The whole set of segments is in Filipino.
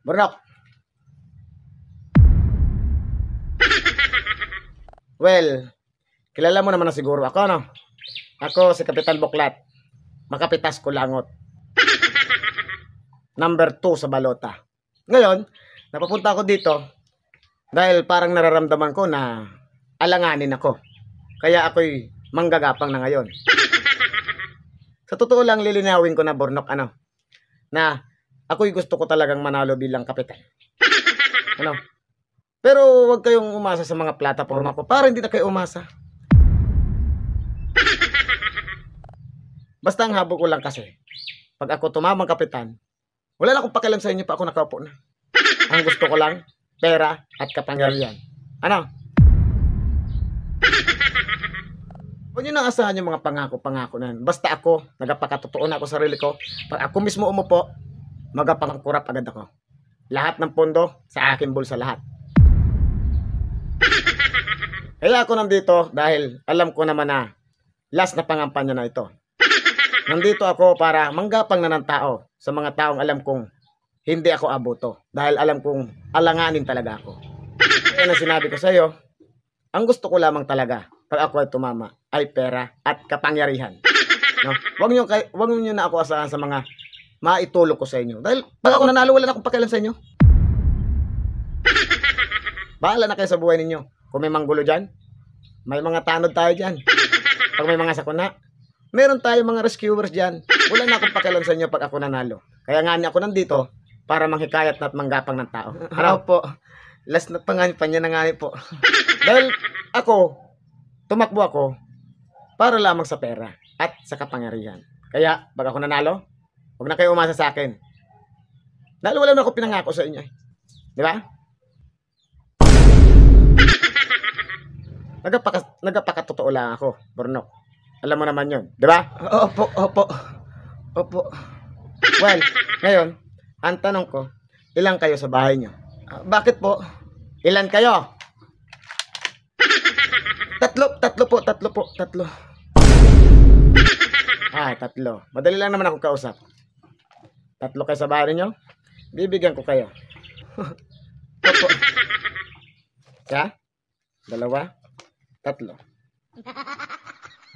Burnok. Well, kilala mo naman na siguro ako, no? Ako si Kapitan Buklat. Makapitas Kulangot. Number 2 sa balota. Ngayon, napapunta ako dito dahil parang nararamdaman ko na alanganin ako. Kaya ako'y manggagapang na ngayon. Sa totoo lang, lilinawin ko na, Burnok, na ako'y gusto ko talagang manalo bilang kapitan. Ano? Pero huwag kayong umasa sa mga plataforma ko para hindi na kayo umasa. Basta ang habol ko lang kasi, pag ako tumamang kapitan, wala na akong pakialam sa inyo pa ako nakaupo na. Ang gusto ko lang, pera at kapangyarihan. Ano? Huwag nyo nang asahan yung mga pangako-pangako na yan. Basta ako, nagapakatotoo na ako sa sarili ko. Pag ako mismo umupo, magapangkurap agad ako. Lahat ng pondo, sa akin bulsa lahat. Kaya ako nandito dahil alam ko naman na last na pangampanya na ito. Nandito ako para manggapang na ng tao sa mga taong alam kong hindi ako aboto. Dahil alam kong alanganin talaga ako. Kaya na sinabi ko sa iyo, ang gusto ko lamang talaga pag ako ay tumama ay pera at kapangyarihan. No? Huwag nyo na ako asahan sa mga maitulog ko sa inyo. Dahil pag ako nanalo, wala na akong pakialam sa inyo. Bahala na kayo sa buhay ninyo. Kung may manggulo dyan, may mga tanod tayo dyan. Pag may mga sakuna, meron tayo mga rescuers dyan. Wala na akong pakialam sa inyo pag ako nanalo. Kaya nga ako nandito para manghikayat at manggapang ng tao. Ano po? Last na pangampanya na nga po. Dahil ako, tumakbo ako para lamang sa pera at sa kapangyarihan. Kaya pag ako nanalo, huwag na kayo umasa sa akin. Dahil wala na ako pinangako sa inyo. Di ba? Nagapakatotoo lang ako, Burnok. Alam mo naman yun, di ba? Opo. Well, ngayon, ang tanong ko, ilan kayo sa bahay nyo? Bakit po? Ilan kayo? Tatlo po. Tatlo. Madali lang naman akong kausap. Tatlo kayo sa bahay nyo? Bibigyan ko kayo. Opo. Isa? Dalawa? Tatlo.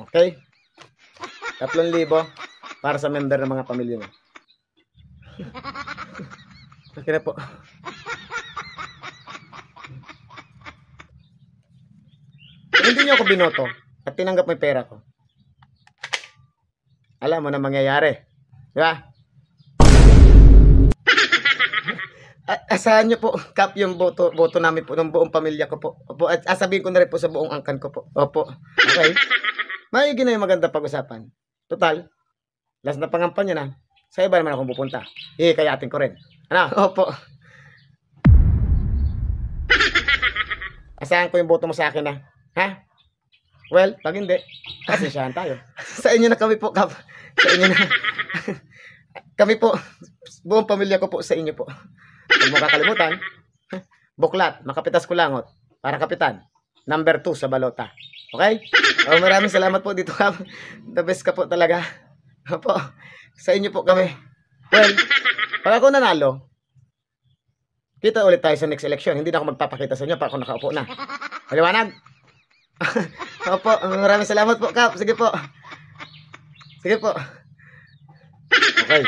Okay? 3,000 para sa member ng mga pamilya mo. Okay na po. Kung hindi nyo ako binoto at tinanggap mo yung pera ko, alam mo na mangyayari. Di ba? Asahan nyo po, Kap, yung boto namin po ng buong pamilya ko po. Opo, at sabihin ko na rin po sa buong angkan ko po. Opo. Okay? Maigi na yung maganda pag-usapan. Total, last na pangampanya na. Sa iba naman akong pupunta. Hihikayatin ko rin. Ano? Opo. Asahan ko yung boto mo sa akin na. Ha? Well, pag hindi, pasensyahan tayo. Sa inyo na kami po, Kap. Sa inyo na. Kami po, buong pamilya ko po sa inyo po. Huwag mo kakalimutan. Buklat, Makapitas Kulangot. Para kapitan. Number 2 sa balota. Okay? Maraming salamat po dito, Kap. The best ka po talaga. Opo. Sa inyo po kami. Well, pag ako nanalo, kita ulit tayo sa next election. Hindi na ako magpapakita sa inyo pag ako nakaupo na. Maliwanag? Opo. Maraming salamat po, Kap. Sige po. Sige po. Okay.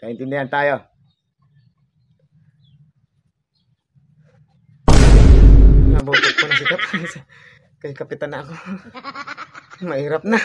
Kaintindihan tayo. Nabutot ko na si Kap. Kay kapitan na ako. Mahirap na.